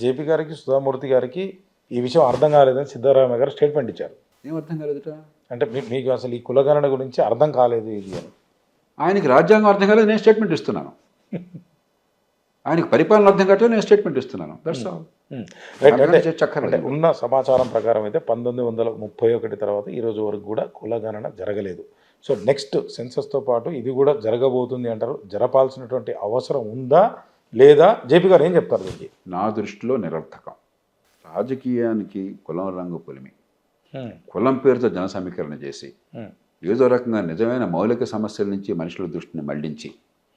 JP గారికి సుధామూర్తి గారికి ఈ విషయం అర్థం కాలేదని సిద్ధరామయ్య గారు స్టేట్మెంట్ ఇచ్చారు. ఏం అర్థం కాలేదుట? అంటే మీకు అసలు ఈ కులగణన గురించి అర్థం కాలేదు ఇది అని. ఆయనకి రాజ్యాంగం అర్థం కాలేదు, నేను స్టేట్మెంట్ ఇస్తున్నాను. ఆయనకి పరిపాలన అర్థం కావట్లేదు, నేను స్టేట్మెంట్ ఇస్తున్నాను. That's all. అంటే ఉన్న సమాచారం ప్రకారం అయితే 1931 తర్వాత ఈ రోజు వరకు కూడా కులగణన జరగలేదు. సో నెక్స్ట్ సెన్సస్తో పాటు ఇది కూడా జరగబోతుంది అంటారు. జరపాల్సినటువంటి అవసరం ఉందా లేదా? జేపీ గారు ఏం చెప్తారు దీనికి? నా దృష్టిలో నిరర్థకం. రాజకీయానికి కులం రంగు పొలిమి, కులం పేరుతో జన సమీకరణ చేసి ఏదో రకంగా నిజమైన మౌలిక సమస్యల నుంచి మనుషుల దృష్టిని మళ్లించి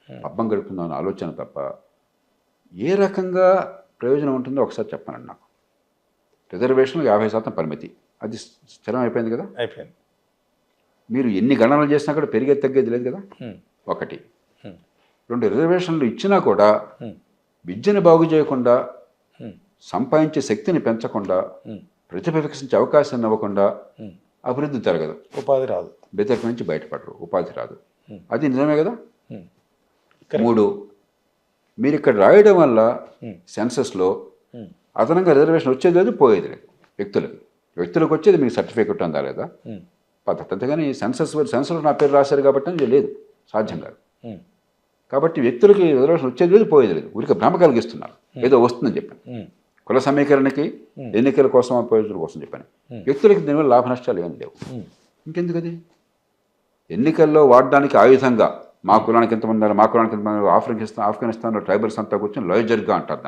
పబ్బం గడుపుతుందన్న ఆలోచన తప్ప ఏ రకంగా ప్రయోజనం ఉంటుందో ఒకసారి చెప్పనండి నాకు. రిజర్వేషన్లు 50% పరిమితి, అది స్థిరం అయిపోయింది కదా. అయిపోయింది. మీరు ఎన్ని గణనలు చేసినా కూడా పెరిగేది తగ్గేది లేదు కదా. ఒకటి. రెండు, రిజర్వేషన్లు ఇచ్చినా కూడా విద్యను బాగు చేయకుండా, సంపాదించే శక్తిని పెంచకుండా, ప్రతిభ వికసించే అవకాశాన్ని ఇవ్వకుండా అభివృద్ధి జరగదు, ఉపాధి రాదు, బెదరిక నుంచి బయటపడరు, ఉపాధి రాదు. అది నిజమే కదా. మూడు, మీరు ఇక్కడ రాయడం వల్ల సెన్సస్లో అదనంగా రిజర్వేషన్ వచ్చేది లేదు, పోయేది లేదు. వ్యక్తులకు వచ్చేది మీకు సర్టిఫికెట్ ఉందా లేదా పద్ధతి. అంతేగాని సెన్సస్లో నా పేరు రాశారు కాబట్టి అని లేదు, సాధ్యం కాదు. కాబట్టి వ్యక్తులకి రిజర్వేషన్ వచ్చేది లేదు, పోయేది లేదు. ఊరికి భ్రమ కలిగిస్తున్నారు ఏదో వస్తుందని చెప్పాను. కుల సమీకరణకి, ఎన్నికల కోసం, ప్రయోజనం కోసం చెప్పాను. వ్యక్తులకి దీనివల్ల లాభ నష్టాలు ఏమి లేవు. ఇంకెందుకు అది? ఎన్నికల్లో వాడడానికి ఆయుధంగా మా కులానికి ఎంతమంది, మా కులానికి ఎంతమంది, ఆఫ్ఘనిస్తాన్లో ట్రైబల్స్ అంతా కూర్చొని లోయజర్గా అంటారు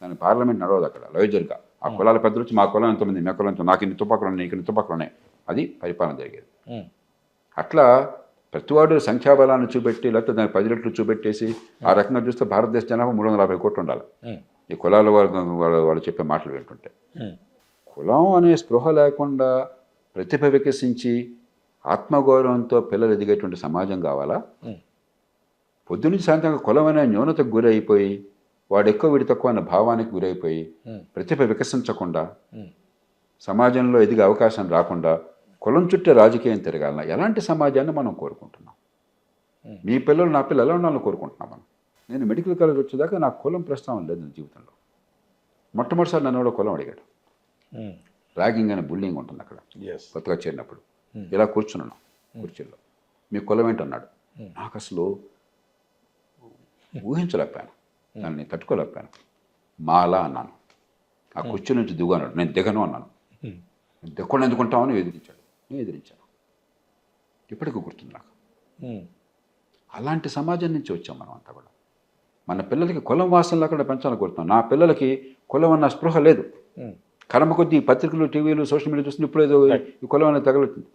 దాన్ని పార్లమెంట్ నడవదు అక్కడ. లోయజర్గా ఆ కులాల పెద్దలు వచ్చి మా కులం ఎంతమంది, మా కులం నాకు ఇన్ని తుపాకులు ఉన్నాయి, నీకు ఇన్ని తుపాకులు ఉన్నాయి, అది పరిపాలన జరిగేది. అట్లా ప్రతివాడు సంఖ్యాబలాన్ని చూపెట్టి లేకపోతే దానికి 10 రెట్లు చూపెట్టేసి ఆ రకంగా చూస్తే భారతదేశ జనాభా 350 కోట్లు ఉండాలి. ఈ కులాల వాళ్ళు చెప్పే మాటలు వింటుంటే. కులం అనే స్పృహ లేకుండా ప్రతిభ వికసించి ఆత్మగౌరవంతో పిల్లలు ఎదిగేటువంటి సమాజం కావాలా? పొద్దునుంచి సాయంత్రం కులం అనే న్యూనతకు గురైపోయి, వాడు ఎక్కువ వీడి తక్కువ అన్న భావానికి గురైపోయి ప్రతిభ వికసించకుండా, సమాజంలో ఎదిగే అవకాశం రాకుండా కులం చుట్టే రాజకీయం తిరగాలన్నా ఎలాంటి సమాజాన్ని మనం కోరుకుంటున్నాం? మీ పిల్లలు నా పిల్లలు ఎలా ఉండాలని కోరుకుంటున్నాం మనం? నేను మెడికల్ కాలేజ్ వచ్చేదాకా నాకు కులం ప్రస్తావన లేదు నా జీవితంలో. మొట్టమొదటిసారి నన్ను కూడా కులం అడిగాడు. ర్యాగింగ్ అనే బుల్లింగ్ ఉంటుంది అక్కడ కొత్తగా చేరినప్పుడు. ఇలా కూర్చున్నాను కుర్చీలో, మీ కులం ఏంటన్నాడు. నాకు అసలు ఊహించలేకపోయాను, దాన్ని తట్టుకోలేకపోయాను. మాలా అన్నాను. ఆ కుర్చీ నుంచి దిగు అన్నాడు. నేను దిగను అన్నాను. దిగకుండా ఎందుకుంటామని ఎదిరించాడు. నేను ఎదిరించాను. ఇప్పటికీ గుర్తుంది నాకు. అలాంటి సమాజం నుంచి వచ్చాం మనం అంతా కూడా. మన పిల్లలకి కులం వాసనలు అక్కడ పెంచాలని కోరుతున్నాం. నా పిల్లలకి కులం అన్న స్పృహ లేదు. కర్మ కొద్దీ పత్రికలు, టీవీలు, సోషల్ మీడియా చూస్తుంది ఇప్పుడు ఏదో ఈ కులం అనేది తగలుతుంది.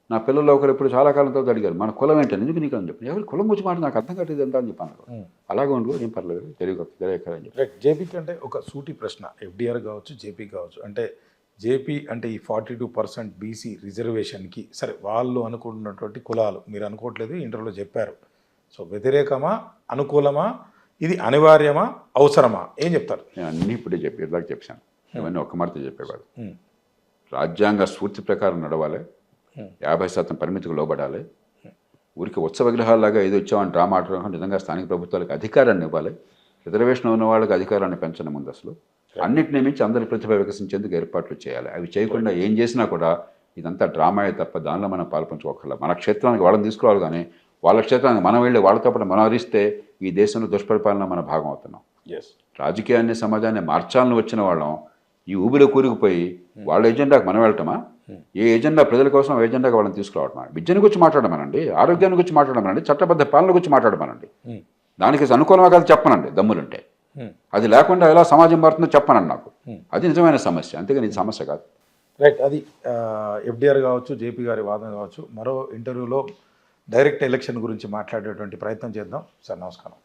నా పిల్లలు ఒకరు ఇప్పుడు చాలా కాలం తర్వాత అడిగారు, మన కులం ఏంటని. ఎందుకు నీకు అని చెప్పి, ఎవరు కులం గురించి మాట నాకు అర్థం కావట్లేదు ఎంత అని చెప్పాను. అలాగే ఉండు, ఏం పర్లేదు, తెలియకదని చెప్పి. జేపీకి అంటే ఒక సూటి ప్రశ్న, ఎఫ్డీఆర్ కావచ్చు, జేపీ కావచ్చు. అంటే జేపీ అంటే ఈ 42% బీసీ రిజర్వేషన్కి సరే వాళ్ళు అనుకుంటున్నటువంటి కులాలు మీరు అనుకోవట్లేదు, ఇంటర్వ్యూలో చెప్పారు. సో వ్యతిరేకమా, అనుకూలమా, ఇది అనివార్యమా, అవసరమా, ఏం చెప్తారు? నేను అన్నీ ఇప్పుడే ఇలాగ చెప్పాను. ఇవన్నీ ఒక్క మాటతో చెప్పేవాడు. రాజ్యాంగ స్ఫూర్తి ప్రకారం నడవాలి, 50% పరిమితికి లోబడాలి. ఊరికి ఉత్సవ విగ్రహాల్లాగా ఏదో ఇచ్చామని డ్రామా ఆడటం నిజంగా స్థానిక ప్రభుత్వాలకు అధికారాన్ని ఇవ్వాలి. రిజర్వేషన్ ఉన్న వాళ్ళకి అధికారాన్ని పెంచడం ముందు అసలు అన్నింటినీ మించి అందరి ప్రతిభ వికసించేందుకు ఏర్పాట్లు చేయాలి. అవి చేయకుండా ఏం చేసినా కూడా ఇదంతా డ్రామాయే తప్ప దానిలో మనం పాల్పంచుకోగల. మన క్షేత్రానికి వాళ్ళని తీసుకురావాలి, కానీ వాళ్ళ క్షేత్రానికి మనం వెళ్ళి వాళ్ళతో పాటు మనం అరిస్తే ఈ దేశంలో దుష్పరిపాలన మన భాగం అవుతున్నాం. రాజకీయాన్ని, సమాజాన్ని మార్చాలని వచ్చిన వాళ్ళం ఈ ఊబిలో కూరుకుపోయి వాళ్ళ ఎజెండాకి మనం వెళ్ళటమా? ఏ ఎజెండా ప్రజల కోసం ఆ ఎజెండాకి వాళ్ళని తీసుకురావటమా? విద్యను గురించి మాట్లాడమనండి, ఆరోగ్యాన్ని గురించి మాట్లాడమనండి, చట్టబద్ధ పాలన గురించి మాట్లాడమనండి. దానికి అనుకూలంగా కాదు చెప్పనండి దమ్ములుంటే. అది లేకుండా ఎలా సమాజం మారుతుందో చెప్పనండి నాకు. అది నిజమైన సమస్య, అంతేగాని ఇది సమస్య కాదు. రైట్. అది ఎఫ్డీఆర్ కావచ్చు, జేపీ గారి వాదన కావచ్చు. మరో ఇంటర్వ్యూలో డైరెక్ట్ ఎలక్షన్ గురించి మాట్లాడేటువంటి ప్రయత్నం చేద్దాం సార్. నమస్కారం.